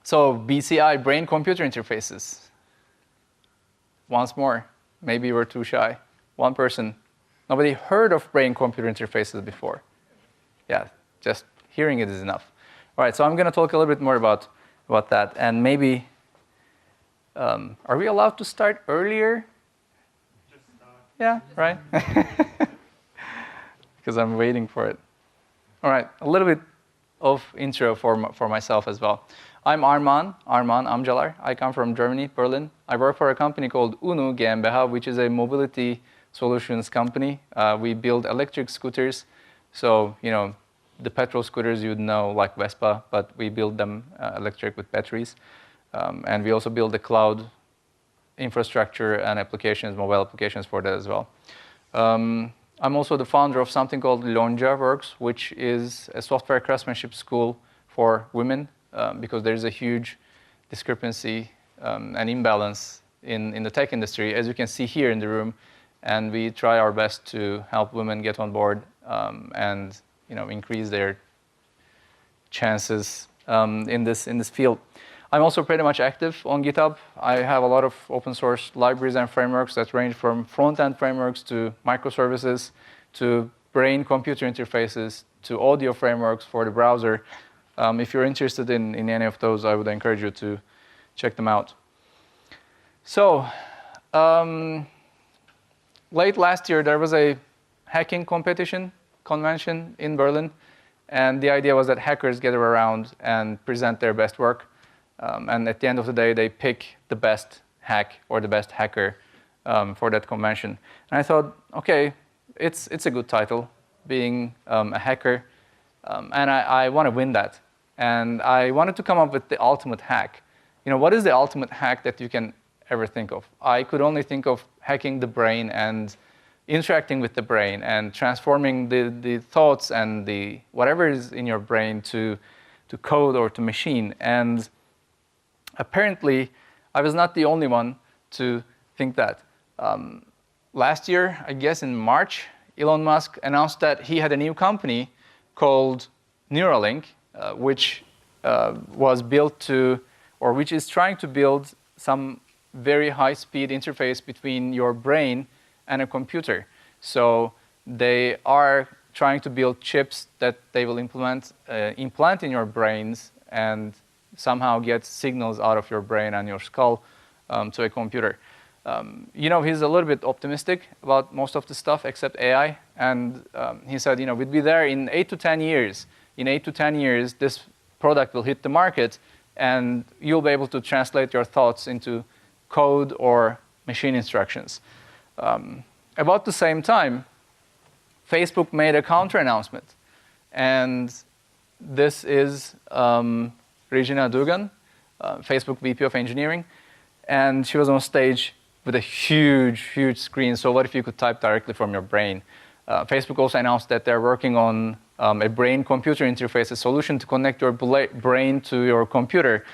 So BCI, brain-computer interfaces. Once more, maybe you were too shy. One person. Nobody heard of brain-computer interfaces before. Yeah, just hearing it is enough. All right, so I'm going to talk a little bit more about that. And maybe, are we allowed to start earlier? Just start. Yeah, right? Because I'm waiting for it. All right, a little bit of intro for myself as well. I'm Armagan Amcalar. I come from Germany, Berlin. I work for a company called UNU GmbH, which is a mobility solutions company. We build electric scooters. So, you know, the petrol scooters you'd know, like Vespa, but we build them electric with batteries. And we also build the cloud infrastructure and applications, mobile applications for that as well. I'm also the founder of something called LonjaWorks, which is a software craftsmanship school for women, because there's a huge discrepancy and imbalance in the tech industry, as you can see here in the room. And we try our best to help women get on board and increase their chances in this field. I'm also pretty much active on GitHub. I have a lot of open source libraries and frameworks that range from front-end frameworks to microservices to brain-computer interfaces to audio frameworks for the browser. If you're interested in any of those, I would encourage you to check them out. So, late last year, there was a hacking convention in Berlin. And the idea was that hackers gather around and present their best work. And at the end of the day, they pick the best hack or the best hacker for that convention. And I thought, OK, it's a good title, being a hacker. And I want to win that. And I wanted to come up with the ultimate hack. You know, what is the ultimate hack that you can ever think of? I could only think of hacking the brain and interacting with the brain and transforming the thoughts and the whatever is in your brain to code or to machine. And apparently, I was not the only one to think that. Last year, I guess in March, Elon Musk announced that he had a new company called Neuralink, which was built to, or which is trying to build some very high-speed interface between your brain and a computer. So they are trying to build chips that they will implant in your brains and somehow get signals out of your brain and your skull to a computer. He's a little bit optimistic about most of the stuff except AI. And he said, we'd be there in 8 to 10 years. In 8 to 10 years, this product will hit the market, and you'll be able to translate your thoughts into code or machine instructions. About the same time, Facebook made a counter-announcement. And this is Regina Dugan, Facebook VP of Engineering. And she was on stage with a huge, huge screen. So what if you could type directly from your brain? Facebook also announced that they're working on a brain-computer interface, a solution to connect your brain to your computer.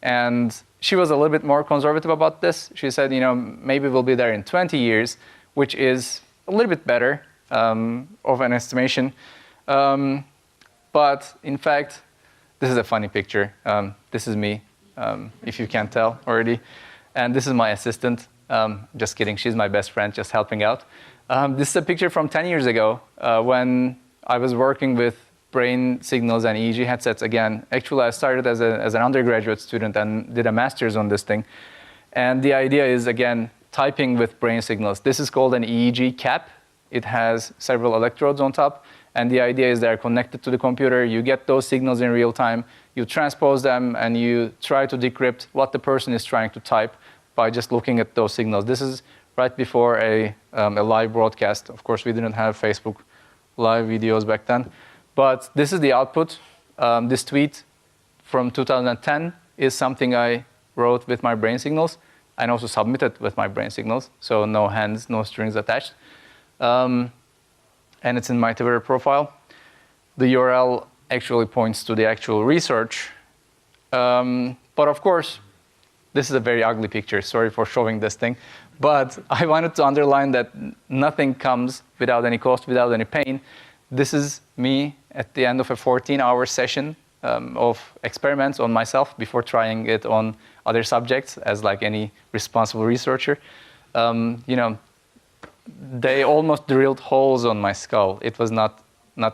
And she was a little bit more conservative about this. She said, maybe we'll be there in 20 years, which is a little bit better of an estimation. But in fact, this is a funny picture. This is me, if you can't tell already. And this is my assistant. Just kidding, she's my best friend, just helping out. This is a picture from 10 years ago when I was working with brain signals and EEG headsets again. Actually, I started as an undergraduate student and did a master's on this thing. And the idea is, again, typing with brain signals. This is called an EEG cap. It has several electrodes on top. And the idea is they're connected to the computer. You get those signals in real time. You transpose them, and you try to decrypt what the person is trying to type by just looking at those signals. This is right before a live broadcast. Of course, we didn't have Facebook live videos back then. But this is the output. This tweet from 2010 is something I wrote with my brain signals and also submitted with my brain signals. So no hands, no strings attached. And it's in my Twitter profile. The URL actually points to the actual research. But of course, this is a very ugly picture. Sorry for showing this thing. But I wanted to underline that nothing comes without any cost, without any pain. This is me at the end of a 14-hour session of experiments on myself before trying it on other subjects, as like any responsible researcher. They almost drilled holes on my skull. It was not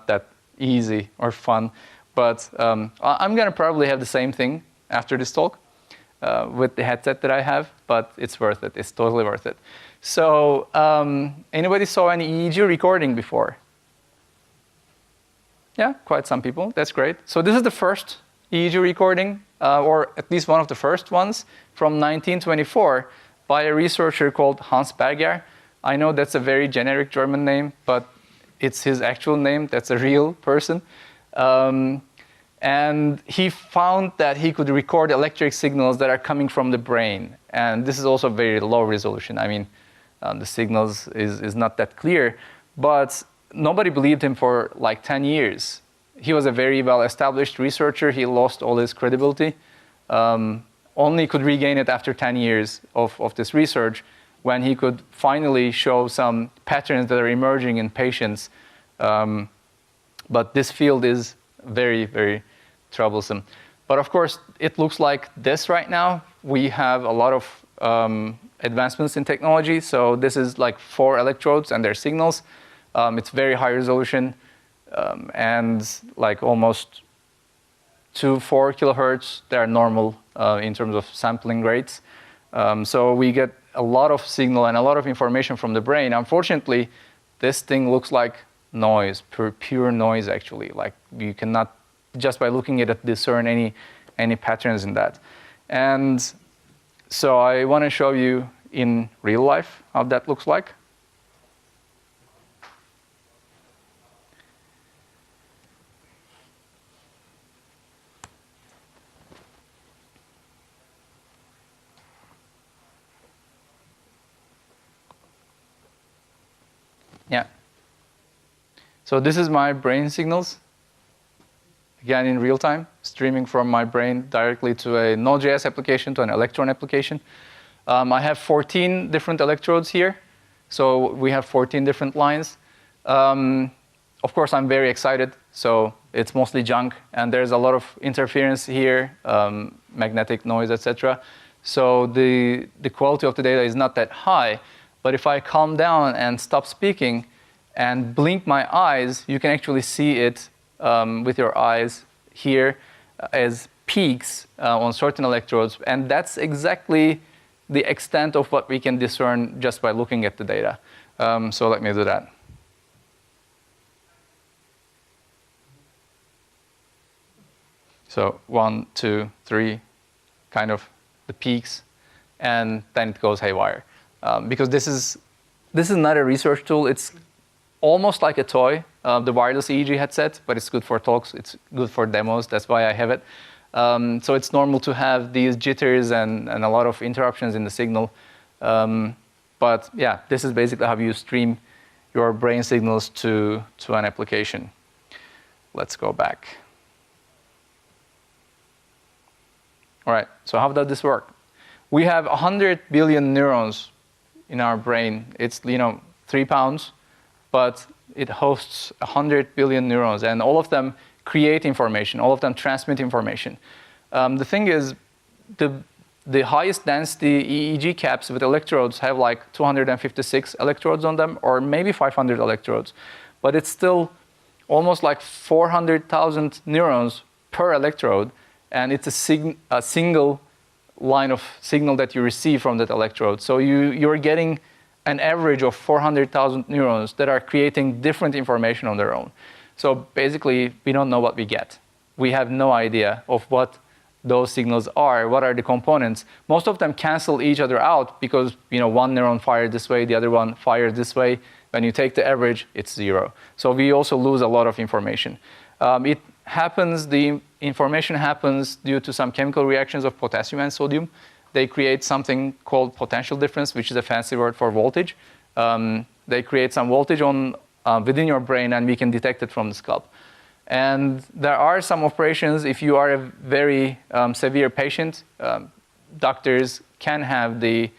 that easy or fun, but I'm going to probably have the same thing after this talk with the headset that I have, but it's worth it. It's totally worth it. So anybody saw any EEG recording before? Yeah, quite some people. That's great. So this is the first EEG recording, or at least one of the first ones, from 1924 by a researcher called Hans Berger. I know that's a very generic German name, but it's his actual name. That's a real person. And he found that he could record electric signals that are coming from the brain. And this is also very low resolution. I mean, the signals is not that clear, but nobody believed him for like 10 years. He was a very well-established researcher. He lost all his credibility. Only could regain it after 10 years of this research, when he could finally show some patterns that are emerging in patients. But this field is very, very troublesome. But of course, it looks like this right now. We have a lot of advancements in technology. So this is like 4 electrodes and their signals. It's very high resolution and like almost 2-4 kilohertz. They are normal in terms of sampling rates. So we get a lot of signal and a lot of information from the brain. Unfortunately, this thing looks like noise, pure noise actually. Like you cannot, just by looking at it, discern any patterns in that. And so I want to show you in real life how that looks like. Yeah. So this is my brain signals, again in real time, streaming from my brain directly to a Node.js application, to an Electron application. I have 14 different electrodes here. So we have 14 different lines. Of course, I'm very excited. So it's mostly junk. And there's a lot of interference here, magnetic noise, etc. So the quality of the data is not that high. But if I calm down and stop speaking and blink my eyes, you can actually see it with your eyes here as peaks on certain electrodes. And that's exactly the extent of what we can discern just by looking at the data. So let me do that. So 1, 2, 3, kind of the peaks, and then it goes haywire. Because this is not a research tool. It's almost like a toy, the wireless EEG headset, but it's good for talks. It's good for demos. That's why I have it. So it's normal to have these jitters and a lot of interruptions in the signal. But yeah, this is basically how you stream your brain signals to an application. Let's go back. All right, so how does this work? We have 100 billion neurons in our brain. It's 3 pounds, but it hosts 100 billion neurons, and all of them create information. All of them transmit information. The thing is, the highest density EEG caps with electrodes have like 256 electrodes on them, or maybe 500 electrodes, but it's still almost like 400,000 neurons per electrode, and it's a single line of signal that you receive from that electrode. So you're getting an average of 400,000 neurons that are creating different information on their own. So basically, we don't know what we get. We have no idea of what those signals are, what are the components. Most of them cancel each other out because one neuron fired this way, the other one fired this way. When you take the average, it's 0. So we also lose a lot of information. The information happens due to some chemical reactions of potassium and sodium. They create something called potential difference, which is a fancy word for voltage. They create some voltage within your brain, and we can detect it from the scalp. And there are some operations, if you are a very severe patient, doctors can have the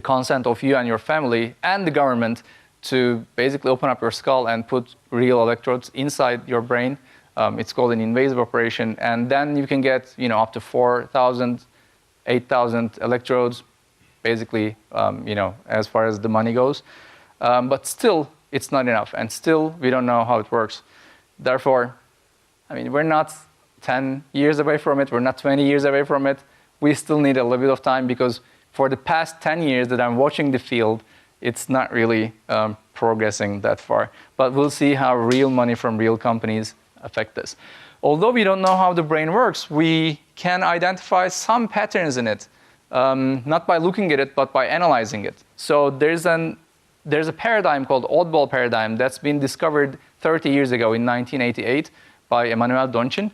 consent of you and your family and the government to basically open up your skull and put real electrodes inside your brain It's called an invasive operation. And then you can get up to 4,000, 8,000 electrodes, basically, as far as the money goes. But still, it's not enough. And still, we don't know how it works. Therefore, we're not 10 years away from it. We're not 20 years away from it. We still need a little bit of time because for the past 10 years that I'm watching the field, it's not really progressing that far. But we'll see how real money from real companies affect this. Although we don't know how the brain works, we can identify some patterns in it, not by looking at it, but by analyzing it. So there's a paradigm called oddball paradigm that's been discovered 30 years ago in 1988 by Emmanuel Donchin.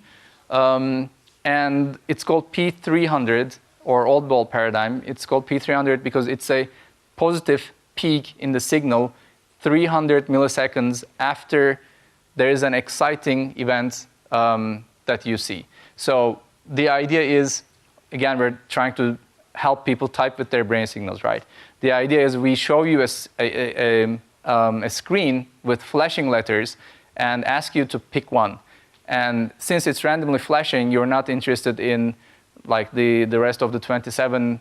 And it's called P300, or oddball paradigm. It's called P300 because it's a positive peak in the signal 300 milliseconds after there is an exciting event that you see. So the idea is, again, we're trying to help people type with their brain signals, right? The idea is we show you a screen with flashing letters and ask you to pick one. And since it's randomly flashing, you're not interested in like the rest of the 27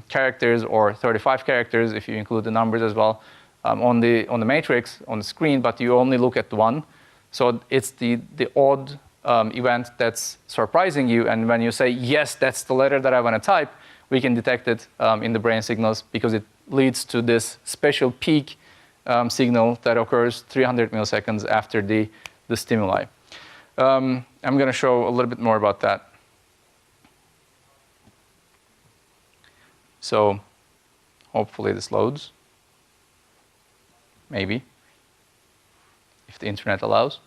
characters or 35 characters, if you include the numbers as well, on the matrix, on the screen, but you only look at one. So it's the odd event that's surprising you. And when you say, yes, that's the letter that I want to type, we can detect it in the brain signals because it leads to this special peak signal that occurs 300 milliseconds after the stimuli. I'm going to show a little bit more about that. So hopefully this loads. Maybe, if the internet allows.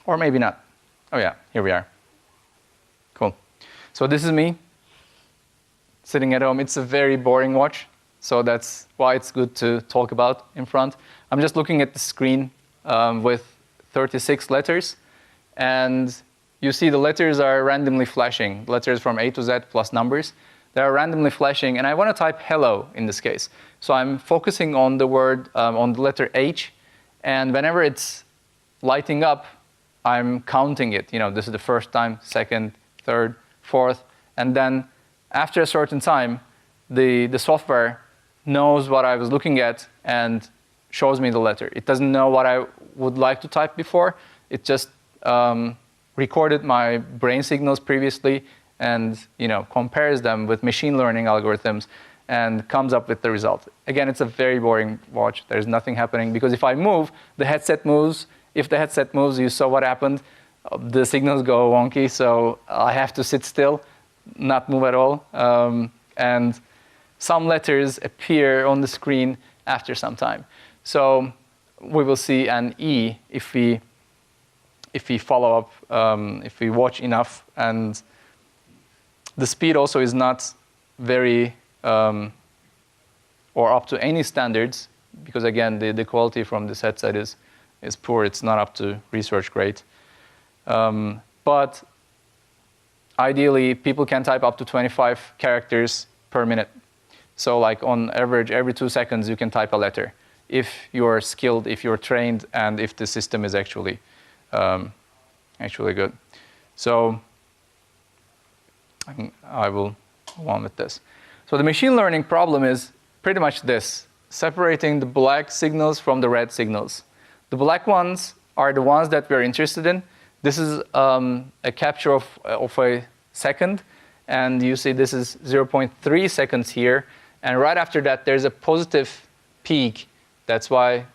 Or maybe not. Oh yeah, here we are. Cool. So this is me sitting at home. It's a very boring watch, so that's why it's good to talk about in front. I'm just looking at the screen with 36 letters, and you see the letters are randomly flashing, letters from A to Z plus numbers. They are randomly flashing, and I want to type hello in this case. So I'm focusing on the word, on the letter H, and whenever it's lighting up, I'm counting it. This is the first time, second, third, fourth, and then after a certain time, the software knows what I was looking at and shows me the letter. It doesn't know what I would like to type before. It just recorded my brain signals previously and compares them with machine learning algorithms and comes up with the result. Again, it's a very boring watch. There's nothing happening because if I move, the headset moves. If the headset moves, you saw what happened. The signals go wonky, so I have to sit still, not move at all. And some letters appear on the screen after some time. So we will see an E if we follow up, if we watch enough. And the speed also is not very, or up to any standards, because again, the quality from this headset is poor. It's not up to research grade. But ideally, people can type up to 25 characters per minute. So like on average, every 2 seconds, you can type a letter if you're skilled, if you're trained, and if the system is actually good. So I will go on with this. So the machine learning problem is pretty much this: separating the black signals from the red signals. The black ones are the ones that we're interested in. This is a capture of a second, and you see this is 0.3 seconds here. And right after that, there's a positive peak. That's why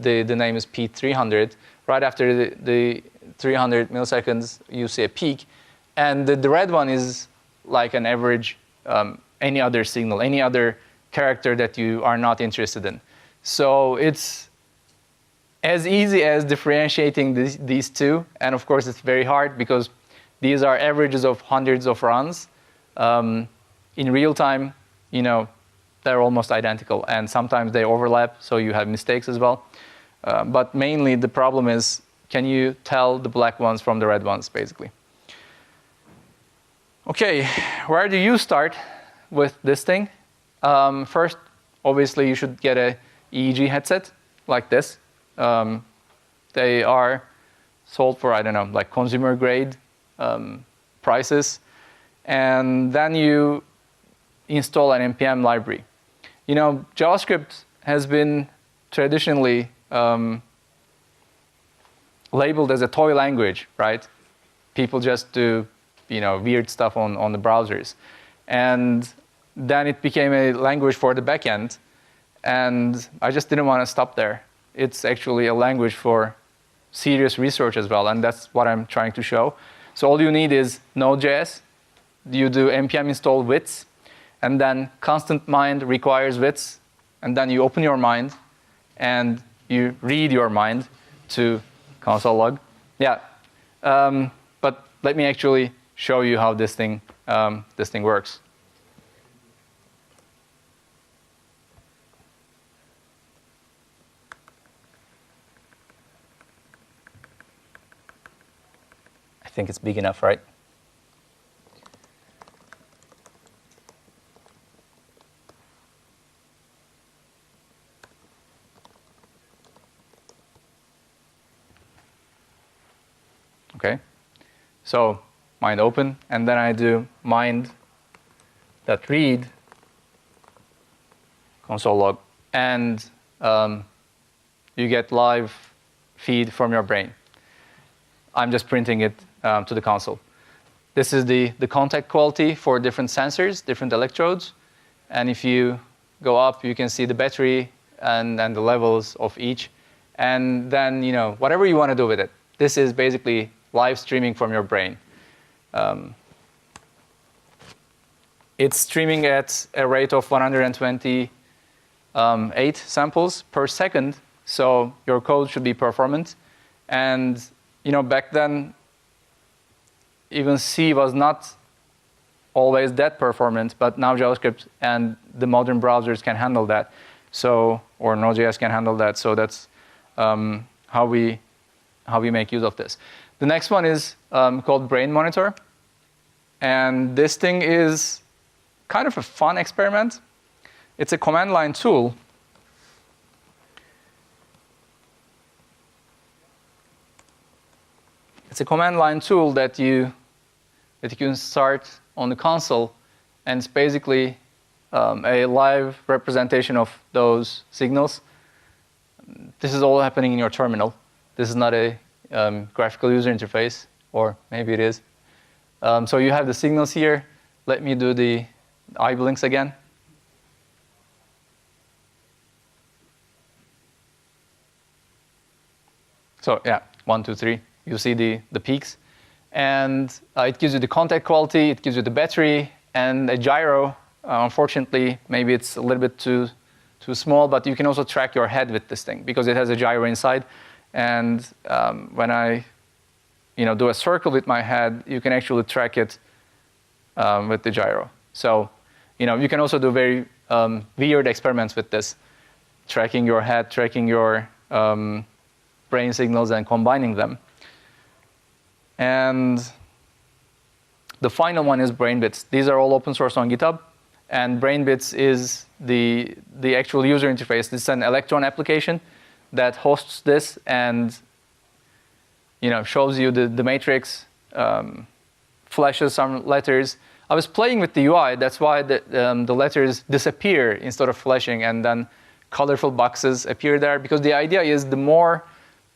the name is P300. Right after the 300 milliseconds, you see a peak. And the red one is like an average, any other signal, any other character that you are not interested in. So it's as easy as differentiating these two. And of course, it's very hard because these are averages of hundreds of runs. In real time, they're almost identical. And sometimes they overlap, so you have mistakes as well. But mainly, the problem is, can you tell the black ones from the red ones, basically? OK, where do you start with this thing? First, obviously you should get a EEG headset like this. They are sold for, I don't know, like consumer grade prices. And then you install an NPM library. You know, JavaScript has been traditionally labeled as a toy language, right? People just do, you know, weird stuff on the browsers. And then it became a language for the backend. And I just didn't want to stop there. It's actually a language for serious research as well, and that's what I'm trying to show. So all you need is Node.js. You do npm install wits, and then constant mind requires wits, and then you open your mind, and you read your mind to console log. Yeah, but let me actually show you how this thing works. I think it's big enough, right? Okay, so mind open, and then I do mind.read console log, and you get live feed from your brain. I'm just printing it to the console. This is the contact quality for different sensors, different electrodes. And if you go up, you can see the battery and the levels of each. And then, you know, whatever you want to do with it. This is basically live streaming from your brain. It's streaming at a rate of 128 samples per second. So your code should be performant. And, you know, back then, even C was not always that performant, but now JavaScript and the modern browsers can handle that. So, or Node.js can handle that. So that's how we make use of this. The next one is called Brain Monitor. And this thing is kind of a fun experiment. It's a command line tool. It's a command line tool that you can start on the console, and it's basically a live representation of those signals. This is all happening in your terminal. This is not a graphical user interface, or maybe it is. So you have the signals here. Let me do the eye blinks again. So yeah, 1, 2, 3. You see the peaks. And it gives you the contact quality, it gives you the battery, and a gyro. Unfortunately, maybe it's a little bit too small, but you can also track your head with this thing because it has a gyro inside. And when I do a circle with my head, you can actually track it with the gyro. So you can also do very weird experiments with this, tracking your head, tracking your brain signals, and combining them. And the final one is BrainBits. These are all open source on GitHub. And BrainBits is the actual user interface. This is an Electron application that hosts this and shows you the matrix, flashes some letters. I was playing with the UI. That's why the letters disappear instead of flashing, and then colorful boxes appear there. Because the idea is the more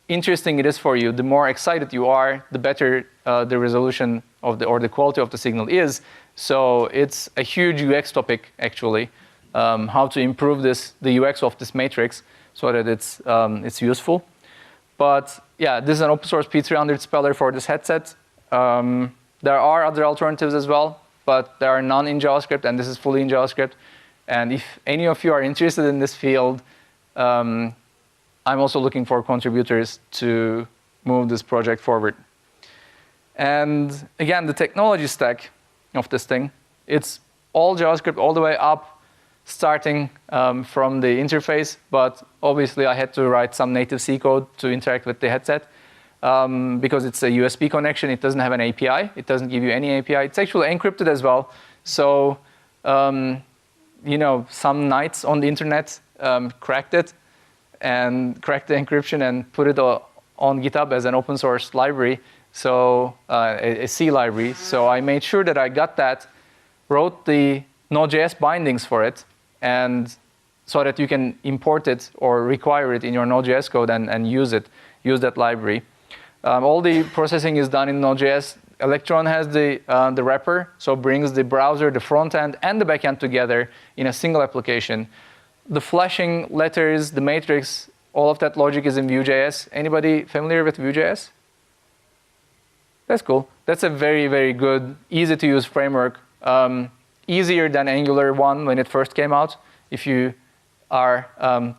interesting it is for you, the more excited you are, the better the resolution of or the quality of the signal is. So it's a huge UX topic, actually, how to improve the UX of this matrix so that it's useful. But yeah, this is an open source P300 speller for this headset. There are other alternatives as well, but there are none in JavaScript, and this is fully in JavaScript. And if any of you are interested in this field, I'm also looking for contributors to move this project forward. And again, the technology stack of this thing, it's all JavaScript all the way up, starting from the interface. But obviously, I had to write some native C code to interact with the headset. Because it's a USB connection, it doesn't have an API. It doesn't give you any API. It's actually encrypted as well. So some knights on the internet cracked it and cracked the encryption and put it on GitHub as an open source library, so a C library. So I made sure that I got that, wrote the Node.js bindings for it, and so that you can import it or require it in your Node.js code and use that library. All the processing is done in Node.js. Electron has the wrapper, so brings the browser, the front end, and the back end together in a single application. The flashing letters, the matrix, all of that logic is in Vue.js. Anybody familiar with Vue.js? That's cool. That's a very, very good, easy to use framework. Easier than Angular 1 when it first came out. If you are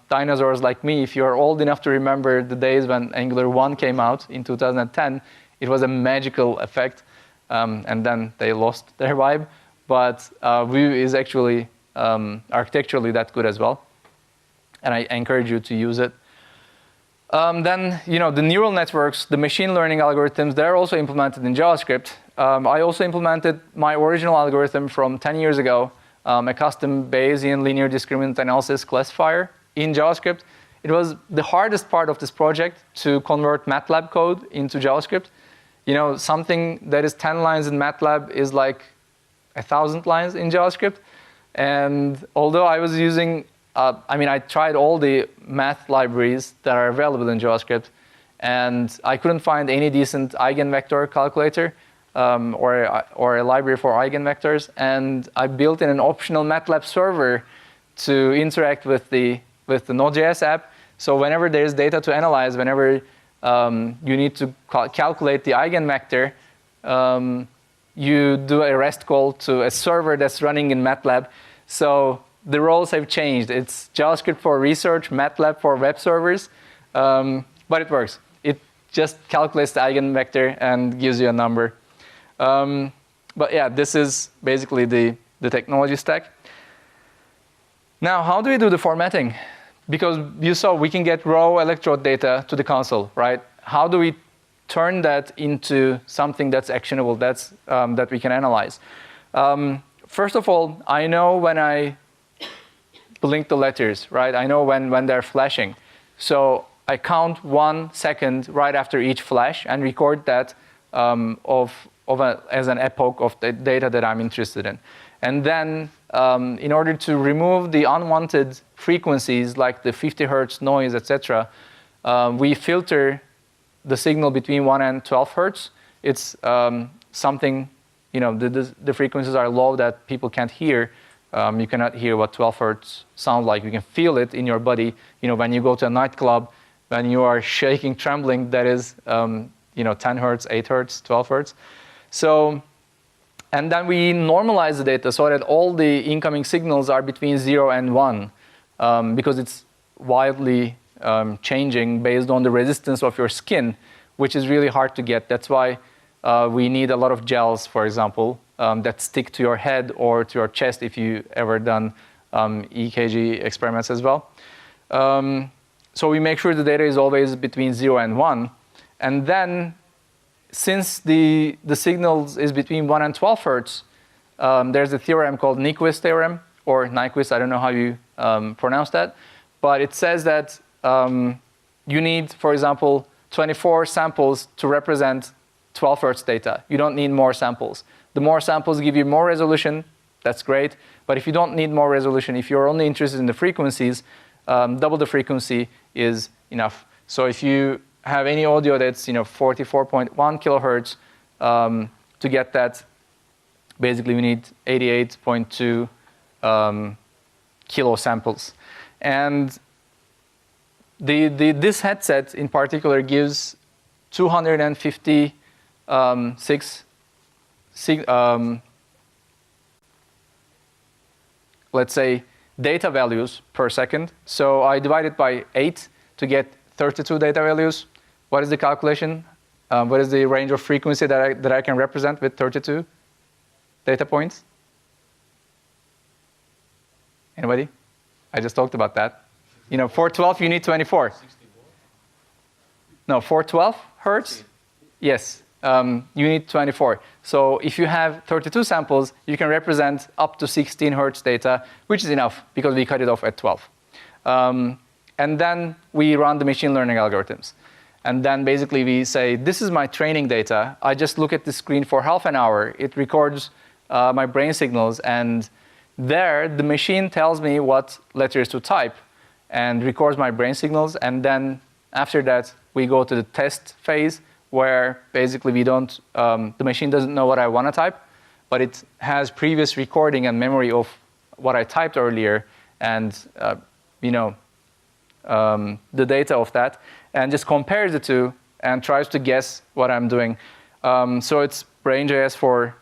dinosaurs like me, if you're old enough to remember the days when Angular 1 came out in 2010, it was a magical effect, and then they lost their vibe. But Vue is actually architecturally that good as well, and I encourage you to use it. Then, the neural networks, the machine learning algorithms, they're also implemented in JavaScript. I also implemented my original algorithm from 10 years ago, a custom Bayesian linear discriminant analysis classifier in JavaScript. It was the hardest part of this project to convert MATLAB code into JavaScript. Something that is 10 lines in MATLAB is like 1,000 lines in JavaScript. And although I was using, I tried all the math libraries that are available in JavaScript, and I couldn't find any decent eigenvector calculator or a library for eigenvectors. And I built in an optional MATLAB server to interact with the Node.js app. So whenever there's data to analyze, whenever you need to calculate the eigenvector, you do a REST call to a server that's running in MATLAB. So the roles have changed. It's JavaScript for research, MATLAB for web servers, but it works. It just calculates the eigenvector and gives you a number. But yeah, this is basically the technology stack. Now, how do we do the formatting? Because you saw we can get raw electrode data to the console, right? How do we turn that into something that's actionable, that we can analyze? First of all, I know when I blink the letters, right? I know when they're flashing. So I count 1 second right after each flash and record that as an epoch of the data that I'm interested in. And then in order to remove the unwanted frequencies like the 50 hertz noise, etc., we filter the signal between 1 and 12 hertz. It's something, the frequencies are low that people can't hear. You cannot hear what 12 hertz sounds like. You can feel it in your body. When you go to a nightclub, when you are shaking, trembling, that is 10 hertz, 8 hertz, 12 hertz. So, and then we normalize the data so that all the incoming signals are between 0 and 1, because it's wildly changing based on the resistance of your skin, which is really hard to get. That's why we need a lot of gels, for example, that stick to your head or to your chest if you ever done EKG experiments as well. So we make sure the data is always between 0 and 1. And then, since the signals is between 1 and 12 hertz, there's a theorem called Nyquist Theorem, or Nyquist, I don't know how you pronounce that. But it says that you need, for example, 24 samples to represent 12 hertz data. You don't need more samples. The more samples give you more resolution. That's great. But if you don't need more resolution, if you're only interested in the frequencies, double the frequency is enough. So if you have any audio that's 44.1 kilohertz, to get that, basically we need 88.2 kilo samples. And this headset in particular gives 256 let's say data values per second. So I divide it by 8 to get 32 data values. What is the calculation? What is the range of frequency that I can represent with 32 data points? Anybody? I just talked about that. 412, you need 24. No, 412 hertz? Yes, you need 24. So if you have 32 samples, you can represent up to 16 hertz data, which is enough because we cut it off at 12. And then we run the machine learning algorithms. And then basically we say, this is my training data. I just look at the screen for half an hour. It records my brain signals. And there, the machine tells me what letters to type and records my brain signals. And then after that, we go to the test phase, where basically we don't, the machine doesn't know what I want to type, but it has previous recording and memory of what I typed earlier and, the data of that, and just compares the two and tries to guess what I'm doing. So it's Brain.js for,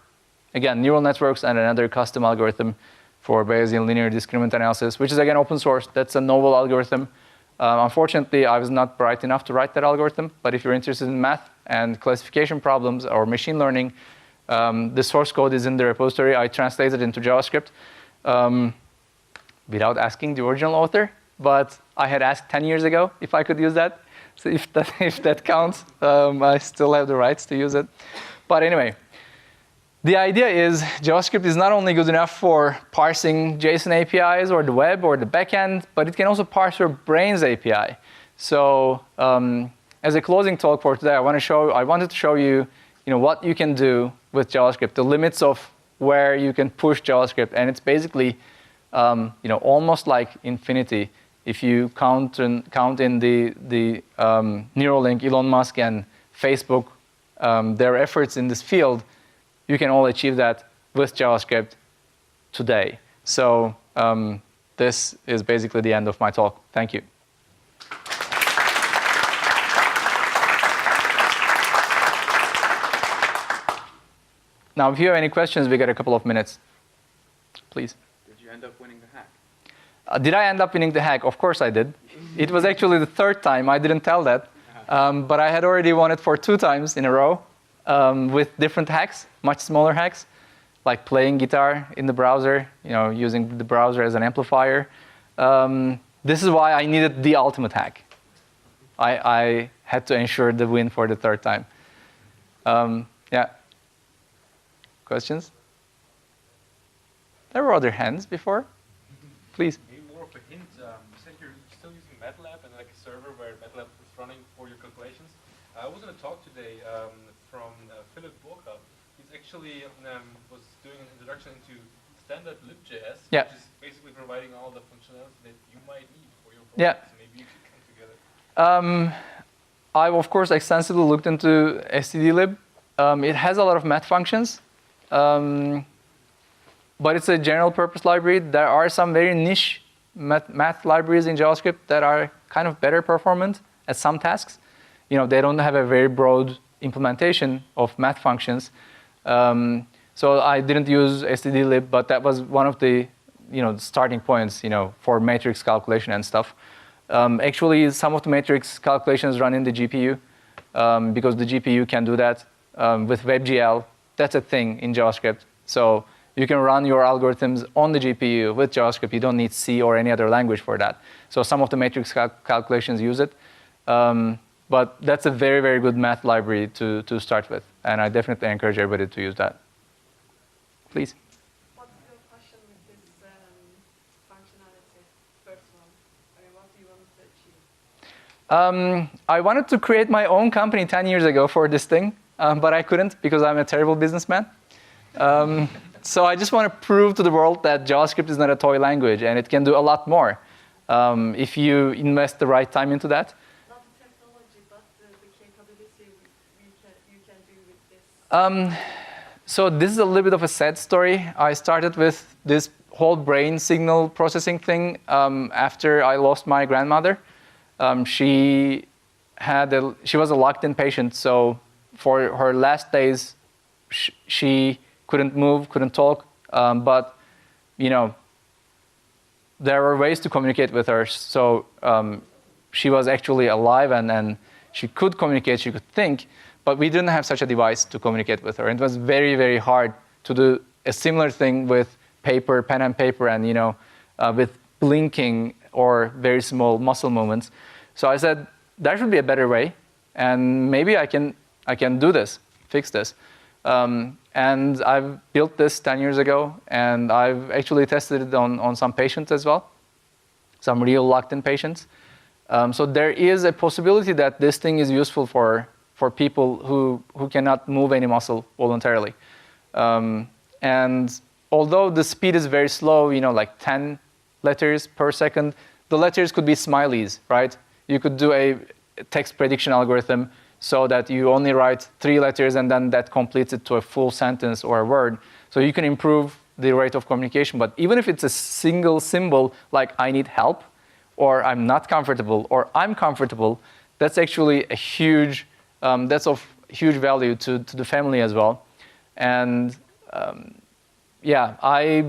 again, neural networks and another custom algorithm for Bayesian linear discriminant analysis, which is, again, open source. That's a novel algorithm. Unfortunately, I was not bright enough to write that algorithm, but if you're interested in math and classification problems or machine learning, the source code is in the repository. I translated it into JavaScript without asking the original author, but I had asked 10 years ago if I could use that. So if that counts, I still have the rights to use it. But anyway, the idea is JavaScript is not only good enough for parsing JSON APIs or the web or the backend, but it can also parse your Brains API. So as a closing talk for today, I wanted to show you, what you can do with JavaScript, the limits of where you can push JavaScript, and it's basically, almost like infinity. If you count in the Neuralink, Elon Musk, and Facebook, their efforts in this field, you can all achieve that with JavaScript today. So this is basically the end of my talk. Thank you. Now, if you have any questions, we got a couple of minutes. Please. Did you end up winning the hack? Did I end up winning the hack? Of course I did. It was actually the third time. I didn't tell that. But I had already won it for 2 times in a row with different hacks, much smaller hacks, like playing guitar in the browser, using the browser as an amplifier. This is why I needed the ultimate hack. I had to ensure the win for the 3rd time. Yeah. Questions? There were other hands before. Please. Maybe more of a hint. You said you're still using MATLAB and like a server where MATLAB is running for your calculations. I was in a talk today from Philip Borka. He's actually was doing an introduction into standard lib.js, which is basically providing all the functionality that you might need for your project. Yeah. So maybe you could come together. I've, of course, extensively looked into stdlib. It has a lot of math functions. But it's a general purpose library. There are some very niche math libraries in JavaScript that are kind of better performant at some tasks. They don't have a very broad implementation of math functions. So I didn't use stdlib, but that was one of the starting points for matrix calculation and stuff. Actually, some of the matrix calculations run in the GPU because the GPU can do that with WebGL. That's a thing in JavaScript. So you can run your algorithms on the GPU with JavaScript. You don't need C or any other language for that. So some of the matrix calculations use it. But that's a very, very good math library to start with. And I definitely encourage everybody to use that. Please. What's your passion with this functionality, first one? I mean, what do you want to achieve? I wanted to create my own company 10 years ago for this thing. But I couldn't because I'm a terrible businessman. So I just want to prove to the world that JavaScript is not a toy language and it can do a lot more if you invest the right time into that. Not the technology, but the capability you can do with this. So this is a little bit of a sad story. I started with this whole brain signal processing thing after I lost my grandmother. She was a locked-in patient, so for her last days, she couldn't move, couldn't talk, but there were ways to communicate with her. So she was actually alive and she could communicate, she could think, but we didn't have such a device to communicate with her. It was very, very hard to do a similar thing with paper, pen and paper, and with blinking or very small muscle movements. So I said, there should be a better way, and maybe I can do this. fix this. And I've built this 10 years ago, and I've actually tested it on some patients as well, some real locked-in patients. So there is a possibility that this thing is useful for people who cannot move any muscle voluntarily. And although the speed is very slow, like 10 letters per second, the letters could be smileys, right? You could do a text prediction algorithm so that you only write 3 letters and then that completes it to a full sentence or a word. So you can improve the rate of communication. But even if it's a single symbol like I need help, or I'm not comfortable, or I'm comfortable, that's actually a huge, that's of huge value to the family as well. And yeah, I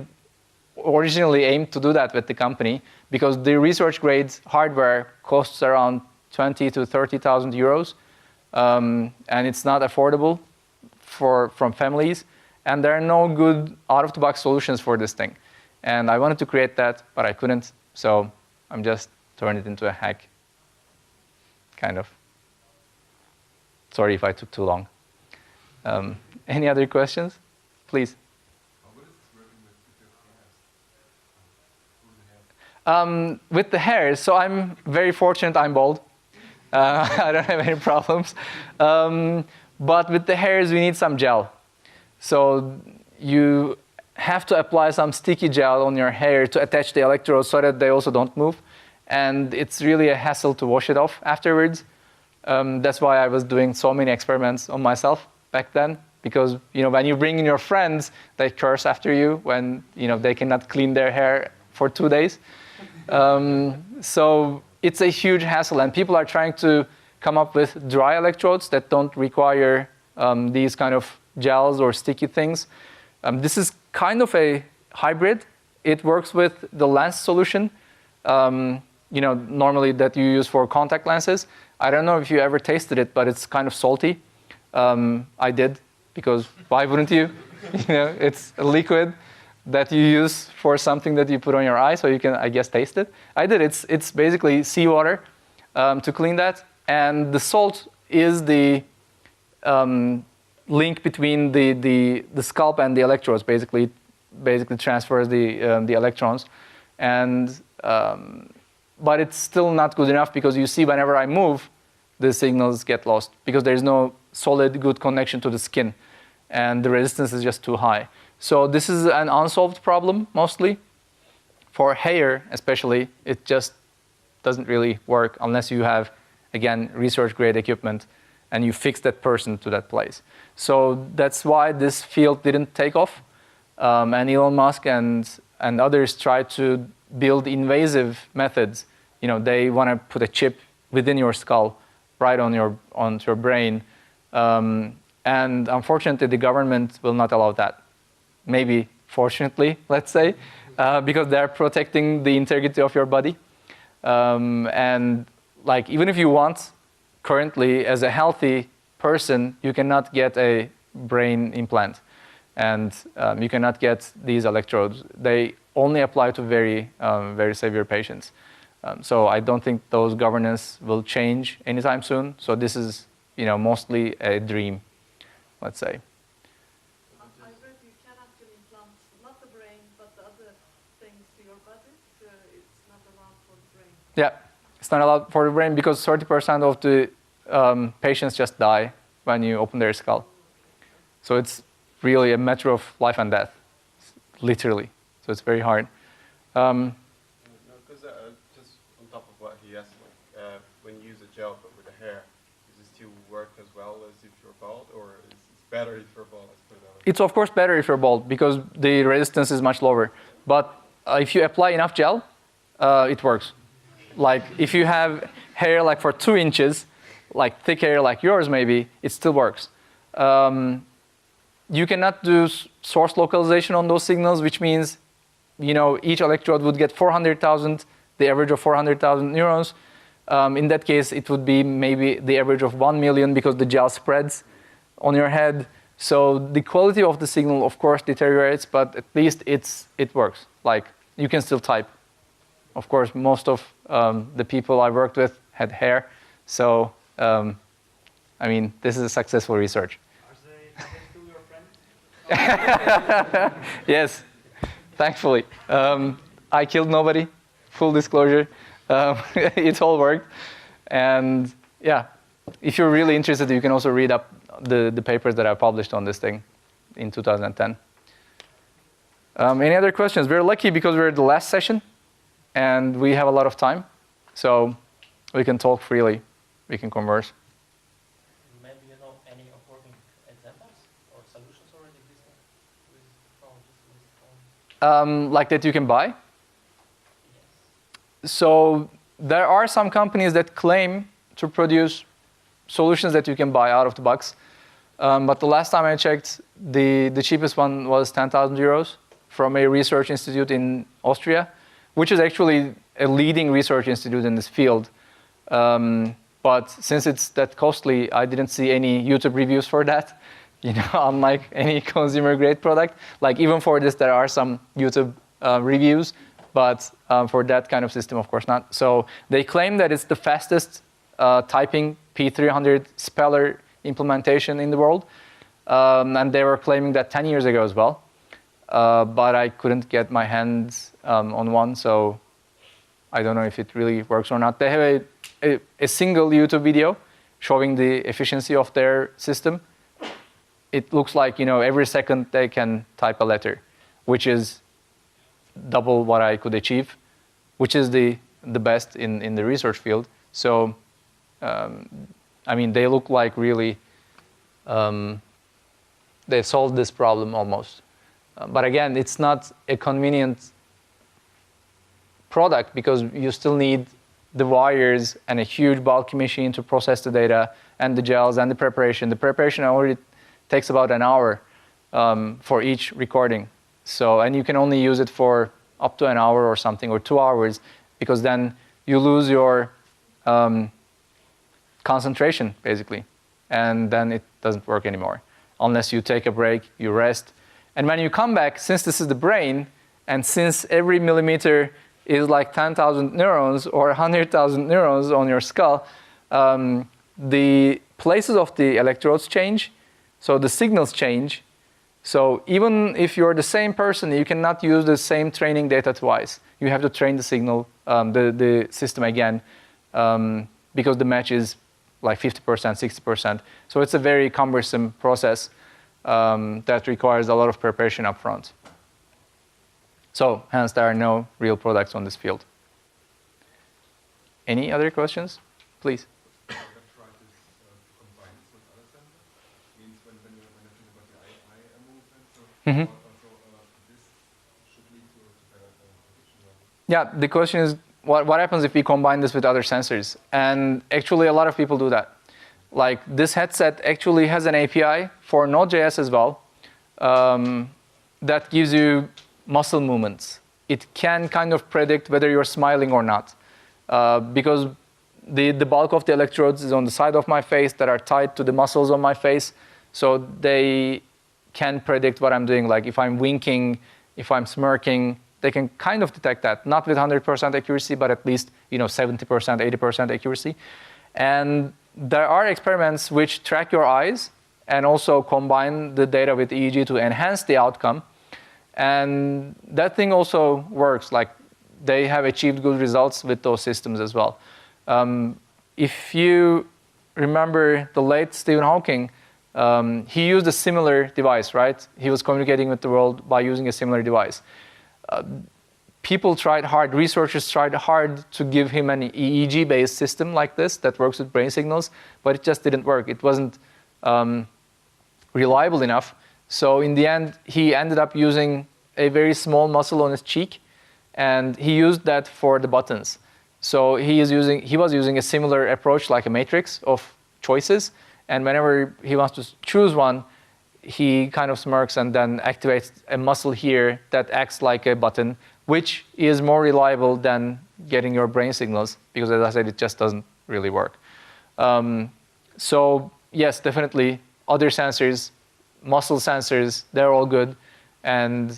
originally aimed to do that with the company because the research grade hardware costs around 20 to 30,000 euros, and it's not affordable from families. And there are no good out-of-the-box solutions for this thing. And I wanted to create that, but I couldn't. So I'm just turning it into a hack, kind of. Sorry if I took too long. Any other questions? Please. What is this working with your hairs? With the hairs, so I'm very fortunate I'm bald. I don't have any problems. But with the hairs, we need some gel. So you have to apply some sticky gel on your hair to attach the electrodes so that they also don't move. And it's really a hassle to wash it off afterwards. That's why I was doing so many experiments on myself back then. Because when you bring in your friends, they curse after you when they cannot clean their hair for 2 days. So it's a huge hassle, and people are trying to come up with dry electrodes that don't require these kind of gels or sticky things. This is kind of a hybrid. It works with the lens solution, normally that you use for contact lenses. I don't know if you ever tasted it, but it's kind of salty. I did, because why wouldn't you? It's a liquid that you use for something that you put on your eye, so you can, I guess, taste it. I did. It's basically seawater to clean that, and the salt is the link between the scalp and the electrodes. Basically transfers the electrons, and but it's still not good enough because you see whenever I move, the signals get lost because there's no solid good connection to the skin, and the resistance is just too high. So this is an unsolved problem mostly. For hair especially, it just doesn't really work unless you have, again, research-grade equipment and you fix that person to that place. So that's why this field didn't take off. And Elon Musk and others tried to build invasive methods. They want to put a chip within your skull, right onto your brain. And unfortunately, the government will not allow that. Maybe fortunately, let's say, because they're protecting the integrity of your body. And like, even if you want, currently, as a healthy person, you cannot get a brain implant. And you cannot get these electrodes. They only apply to very, very severe patients. So I don't think those governance will change anytime soon. So this is, mostly a dream, let's say. I read you can actually implant not the brain, but the other things to your body. So it's not allowed for the brain. Yeah, it's not allowed for the brain because 30% of the patients just die when you open their skull. So it's really a matter of life and death, literally. So it's very hard. Because just on top of what he asked, when you use a gel but with the hair, does it still work as well as if you're bald, or is it better if you're bald? It's of course better if you're bald because the resistance is much lower. But if you apply enough gel, it works. Like if you have hair like for 2 inches, like thick hair like yours maybe, it still works. You cannot do source localization on those signals, which means, each electrode would get 400,000, the average of 400,000 neurons. In that case, it would be maybe the average of 1 million because the gel spreads on your head. So the quality of the signal, of course, deteriorates, but at least it works. Like, you can still type. Of course, most of the people I worked with had hair. So, this is a successful research. Are they Yes, thankfully. I killed nobody, full disclosure. It all worked. And yeah, if you're really interested, you can also read up the papers that I published on this thing in 2010. Any other questions? We're lucky because we're the last session, and we have a lot of time. So we can talk freely. We can converse. Maybe you know any of working examples or solutions already existing with phones? Like that you can buy? Yes. So there are some companies that claim to produce solutions that you can buy out of the box. But the last time I checked, the cheapest one was 10,000 euros from a research institute in Austria, which is actually a leading research institute in this field. But since it's that costly, I didn't see any YouTube reviews for that. You know, unlike any consumer-grade product. Like even for this, there are some YouTube reviews, but for that kind of system, of course not. So they claim that it's the fastest typing P300 speller implementation in the world. And they were claiming that 10 years ago as well. But I couldn't get my hands on one, so I don't know if it really works or not. They have a single YouTube video showing the efficiency of their system. It looks like, you know, every second they can type a letter, which is double what I could achieve, which is the best in the research field. So, I mean, they look like really, they solved this problem almost. But again, it's not a convenient product because you still need the wires and a huge bulky machine to process the data and the gels and the preparation. The preparation already takes about an hour for each recording. So, and you can only use it for up to an hour or something, or 2 hours, because then you lose your concentration, basically. And then it doesn't work anymore. Unless you take a break, you rest. And when you come back, since this is the brain, and since every millimeter is like 10,000 neurons or 100,000 neurons on your skull, the places of the electrodes change, so the signals change. So even if you're the same person, you cannot use the same training data twice. You have to train the signal, the system again, because the match is like 50%, 60%. So it's a very cumbersome process that requires a lot of preparation up front. So hence, there are no real products on this field. Any other questions? Please. Mm-hmm. Yeah, the question is, what happens if we combine this with other sensors? And actually, a lot of people do that. Like, this headset actually has an API for Node.js as well that gives you muscle movements. It can kind of predict whether you're smiling or not because the bulk of the electrodes is on the side of my face that are tied to the muscles on my face. So they can predict what I'm doing. Like if I'm winking, if I'm smirking, they can kind of detect that. Not with 100% accuracy, but at least 70%, 80% accuracy. And there are experiments which track your eyes and also combine the data with EEG to enhance the outcome. And that thing also works. Like they have achieved good results with those systems as well. If you remember the late Stephen Hawking, he used a similar device, right? He was communicating with the world by using a similar device. People tried hard, researchers tried hard to give him an EEG-based system like this that works with brain signals, but it just didn't work. It wasn't reliable enough. So in the end, he ended up using a very small muscle on his cheek, and he used that for the buttons. So he was using a similar approach, like a matrix of choices, and whenever he wants to choose one, he kind of smirks and then activates a muscle here that acts like a button, which is more reliable than getting your brain signals, because as I said, it just doesn't really work. So yes, definitely, other sensors, muscle sensors, they're all good. And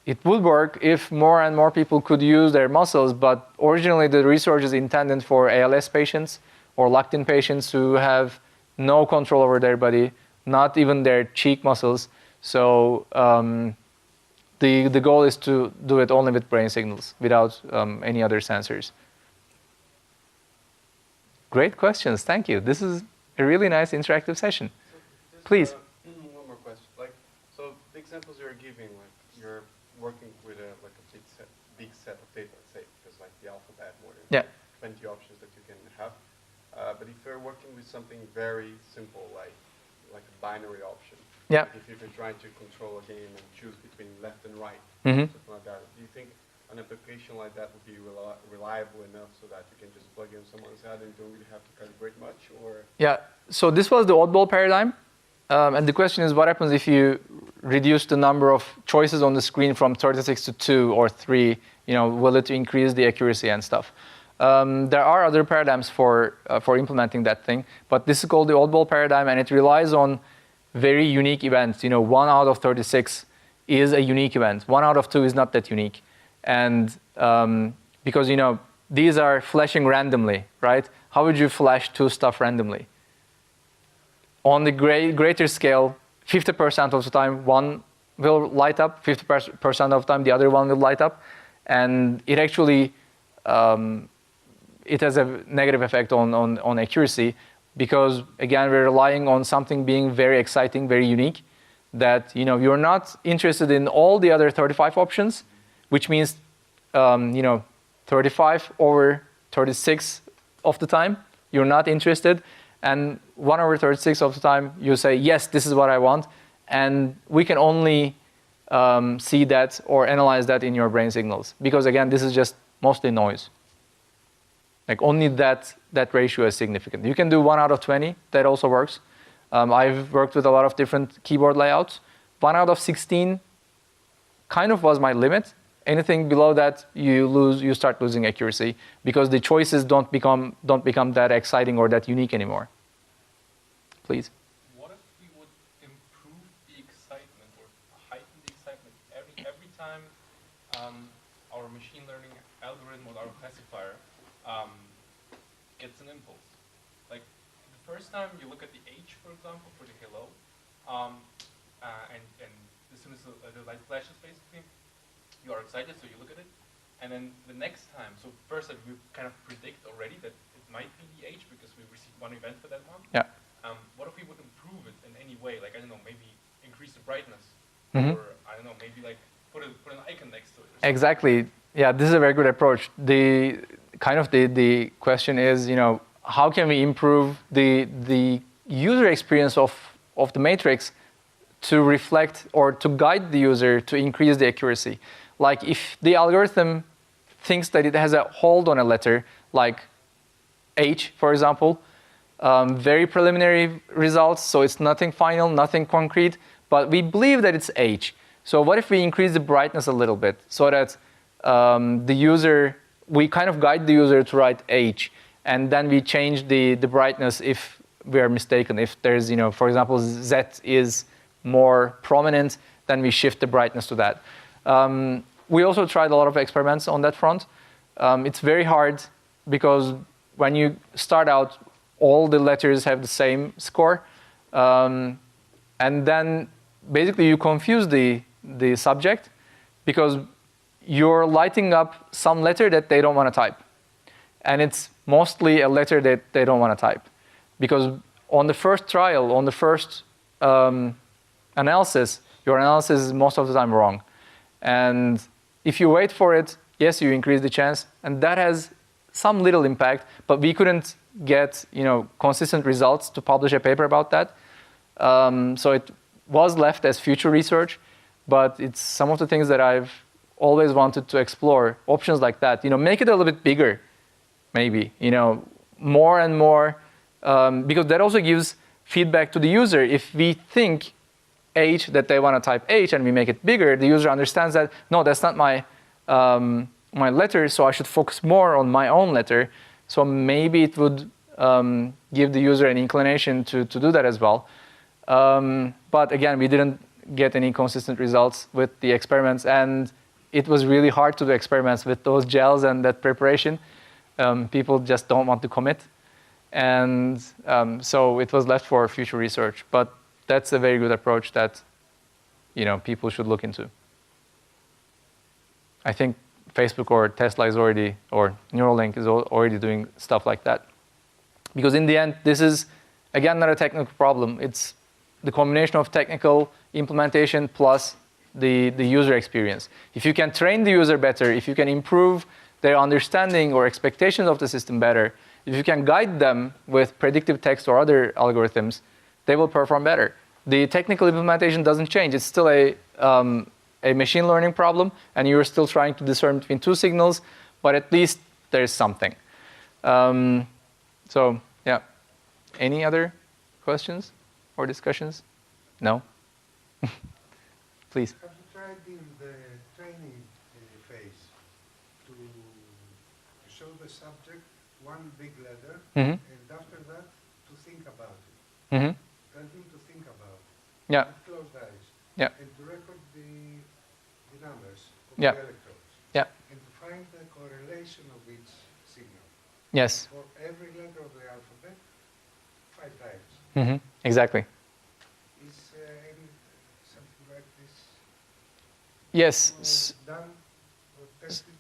it would work if more and more people could use their muscles, but originally the research is intended for ALS patients or locked-in patients who have no control over their body, not even their cheek muscles. So the goal is to do it only with brain signals, without any other sensors. Great questions, thank you. This is a really nice interactive session. So just, Please. One more question. So the examples you're giving, you're working with a big set of data, let's say, because the alphabet, more than 20 options that you can have. But if you're working with something very simple, like a binary option, if you're trying to control a game and choose between left and right, something like that, do you think an application like that would be reliable enough so that you can just plug in someone's head and don't really have to calibrate much? Or so this was the oddball paradigm. And the question is, what happens if you reduce the number of choices on the screen from 36 to 2 or 3? Will it increase the accuracy and stuff? There are other paradigms for implementing that thing, but this is called the oddball paradigm, and it relies on very unique events. 1 out of 36 is a unique event. 1 out of 2 is not that unique. And because, these are flashing randomly, right? How would you flash 2 stuff randomly? On the greater scale, 50% of the time, one will light up, 50% of the time, the other one will light up. And it actually, it has a negative effect on accuracy because, again, we're relying on something being very exciting, very unique, that, you're not interested in all the other 35 options, which means, 35 over 36 of the time, you're not interested. And 1 over 36 of the time, you say, yes, this is what I want. And we can only see that or analyze that in your brain signals. Because again, this is just mostly noise. Only that ratio is significant. You can do 1 out of 20, that also works. I've worked with a lot of different keyboard layouts. 1 out of 16 kind of was my limit. Anything below that, you start losing accuracy because the choices don't become that exciting or that unique anymore. Please. What if we would improve the excitement or heighten the excitement every time our machine learning algorithm or our classifier gets an impulse? Like the first time you look at the H, for example, for the hello, and as soon as the light flashes, basically, you are excited, so you look at it. And then the next time, so first we kind of predict already that it might be the H because we received one event for that one. Yeah. What if we would improve it in any way? Like, I don't know, maybe increase the brightness, or I don't know, maybe like put an icon next to it. Exactly. Yeah, this is a very good approach. The question is, how can we improve the user experience of the matrix to reflect or to guide the user to increase the accuracy? Like if the algorithm thinks that it has a hold on a letter, like H, for example, very preliminary results, so it's nothing final, nothing concrete, but we believe that it's H. So what if we increase the brightness a little bit so that we kind of guide the user to write H, and then we change the brightness if we are mistaken. If there's, for example, Z is more prominent, then we shift the brightness to that. We also tried a lot of experiments on that front. It's very hard because when you start out, all the letters have the same score. And then basically you confuse the subject because you're lighting up some letter that they don't want to type. And it's mostly a letter that they don't want to type. Because on the first trial, on the first analysis, your analysis is most of the time wrong. And if you wait for it, yes, you increase the chance. And that has some little impact, but we couldn't get consistent results to publish a paper about that. So it was left as future research, but it's some of the things that I've always wanted to explore, options like that. Make it a little bit bigger, maybe, more and more, because that also gives feedback to the user. If we think H, that they want to type H, and we make it bigger, the user understands that, no, that's not my letter, so I should focus more on my own letter. So maybe it would give the user an inclination to do that as well. But again, we didn't get any consistent results with the experiments, and it was really hard to do experiments with those gels and that preparation. People just don't want to commit. And so it was left for future research. But that's a very good approach that people should look into. I think Facebook or Tesla is already, or Neuralink is already doing stuff like that. Because in the end, this is, again, not a technical problem. It's the combination of technical implementation plus the user experience. If you can train the user better, if you can improve their understanding or expectations of the system better, if you can guide them with predictive text or other algorithms, they will perform better. The technical implementation doesn't change. It's still a machine learning problem, and you're still trying to discern between two signals, but at least there's something. So, yeah. Any other questions or discussions? No? Please. Have you tried in the training phase to show the subject one big letter, and after that to think about it? Tell him to think about it. Yeah. With closed eyes. Yeah. And to record the numbers of Yeah. the electrodes. Yeah. And to find the correlation of each signal. Yes. For every letter of the alphabet, 5 times. Exactly. Is something like this Yes. done or tested?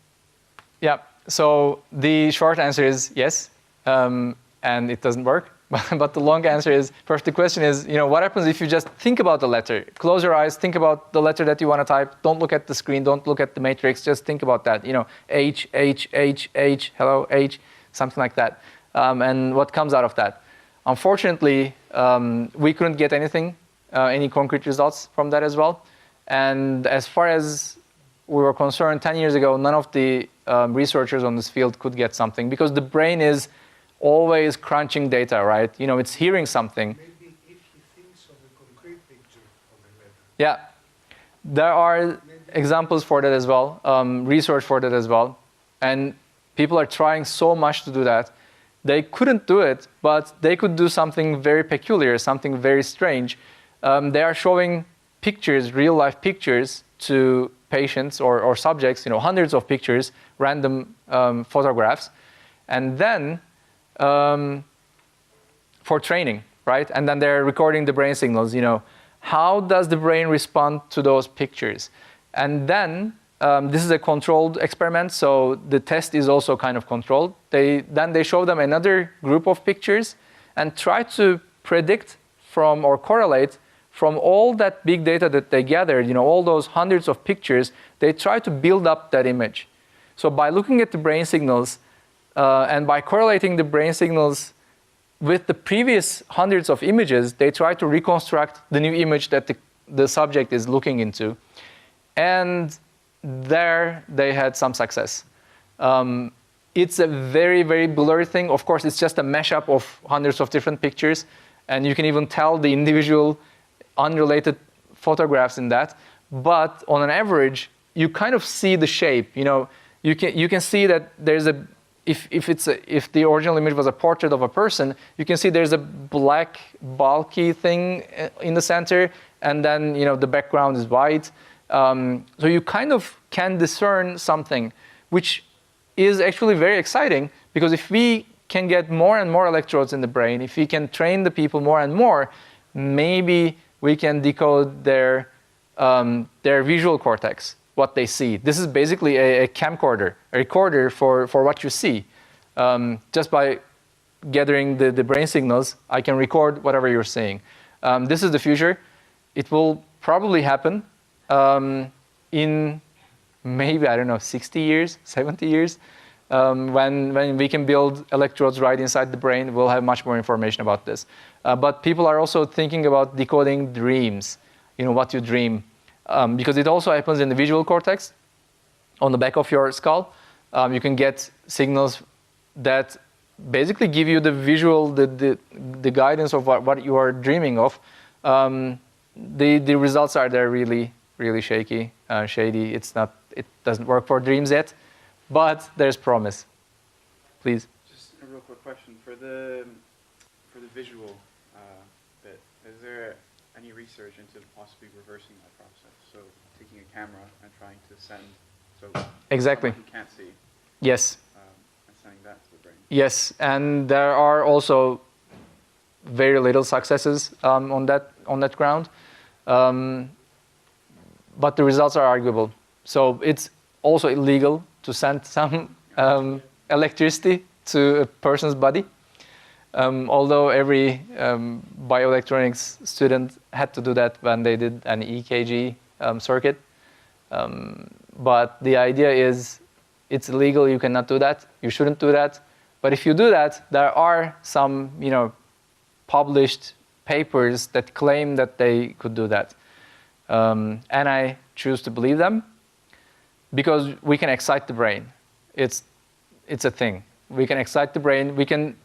Yeah. So the short answer is yes, and it doesn't work. But the long answer is, first the question is, what happens if you just think about the letter? Close your eyes, think about the letter that you want to type. Don't look at the screen, don't look at the matrix, just think about that. H, H, H, H, hello, H, something like that. And what comes out of that? Unfortunately, we couldn't get anything, any concrete results from that as well. And as far as we were concerned 10 years ago, none of the researchers on this field could get something, because the brain is always crunching data, right? It's hearing something. Maybe if he thinks of a concrete picture of the letter. Yeah. There are examples for that as well, research for that as well. And people are trying so much to do that. They couldn't do it, but they could do something very peculiar, something very strange. They are showing pictures, real-life pictures, to patients or subjects, hundreds of pictures, random photographs. And then for training, right? And then they're recording the brain signals, how does the brain respond to those pictures? And then this is a controlled experiment, so the test is also kind of controlled. Then they show them another group of pictures and try to predict from or correlate from all that big data that they gathered, all those hundreds of pictures, they try to build up that image. So by looking at the brain signals, and by correlating the brain signals with the previous hundreds of images, they try to reconstruct the new image that the subject is looking into. And there they had some success. It's a very, very blurry thing. Of course, it's just a mashup of hundreds of different pictures. And you can even tell the individual unrelated photographs in that. But on an average, you kind of see the shape. You can see that there's a, if the original image was a portrait of a person, you can see there's a black bulky thing in the center, and then the background is white. So you kind of can discern something, which is actually very exciting, because if we can get more and more electrodes in the brain, if we can train the people more and more, maybe we can decode their visual cortex, what they see. This is basically a camcorder, a recorder for what you see. Just by gathering the brain signals, I can record whatever you're saying. This is the future. It will probably happen in maybe, 60 years, 70 years. When we can build electrodes right inside the brain, we'll have much more information about this. But people are also thinking about decoding dreams, what you dream. Because it also happens in the visual cortex, on the back of your skull. You can get signals that basically give you the visual, the guidance of what you are dreaming of. The results are there really, really shady. It doesn't work for dreams yet, but there's promise. Please. Just a real quick question for the visual bit. Is there any research into possibly reversing that process? So taking a camera and trying to send, exactly. someone who can't see. Yes. And sending that to the brain. Yes, and there are also very little successes on that ground. But the results are arguable. So it's also illegal to send some electricity to a person's body. Although every bioelectronics student had to do that when they did an EKG circuit. But the idea is it's illegal, you cannot do that, you shouldn't do that. But if you do that, there are some published papers that claim that they could do that. And I choose to believe them because we can excite the brain. It's a thing. We can excite the brain. We can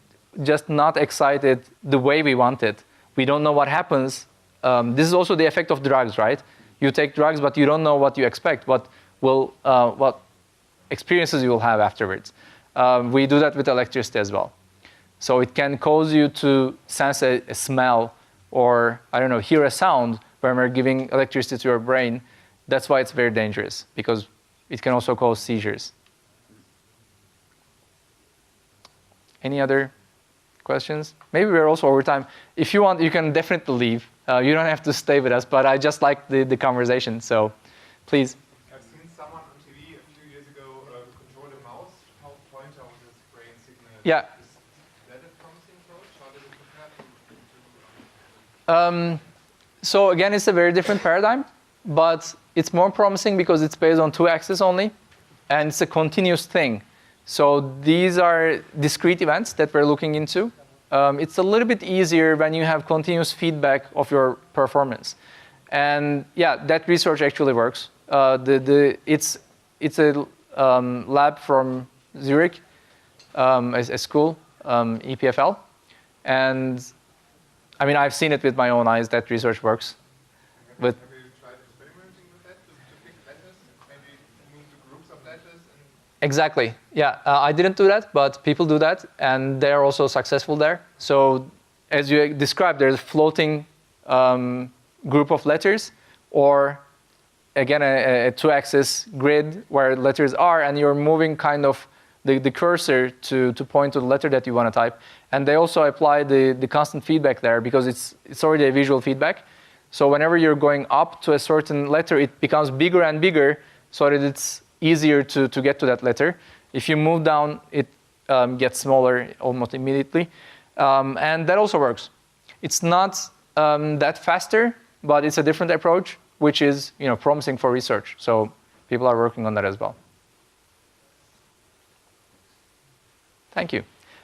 just not excite it the way we want it. We don't know what happens. This is also the effect of drugs, right? You take drugs, but you don't know what you expect, what experiences you will have afterwards. We do that with electricity as well. So it can cause you to sense a smell or, I don't know, hear a sound when we're giving electricity to your brain. That's why it's very dangerous, because it can also cause seizures. Any other questions? Maybe we're also over time. If you want, you can definitely leave. You don't have to stay with us, but I just like the conversation, so please. I've seen someone on TV a few years ago control a mouse, pointer on this brain signal. Yeah. Is that a promising approach? How does it compare to So again, it's a very different paradigm, but it's more promising because it's based on 2 axes only, and it's a continuous thing. So these are discrete events that we're looking into. It's a little bit easier when you have continuous feedback of your performance. And yeah, that research actually works. It's a lab from Zurich, a school, EPFL. And I mean, I've seen it with my own eyes that research works. have you tried experimenting with that to pick letters? Maybe move the groups of letters? Exactly. Yeah, I didn't do that, but people do that, and they're also successful there. So as you described, there's a floating group of letters, or again, a 2-axis grid where letters are, and you're moving kind of the cursor to point to the letter that you want to type. And they also apply the constant feedback there because it's already a visual feedback. So whenever you're going up to a certain letter, it becomes bigger and bigger so that it's easier to get to that letter. If you move down, it gets smaller almost immediately. And that also works. It's not that faster, but it's a different approach, which is promising for research. So people are working on that as well. Thank you.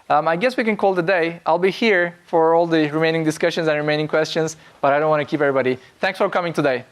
I guess we can call it a day. I'll be here for all the remaining discussions and remaining questions, but I don't want to keep everybody. Thanks for coming today.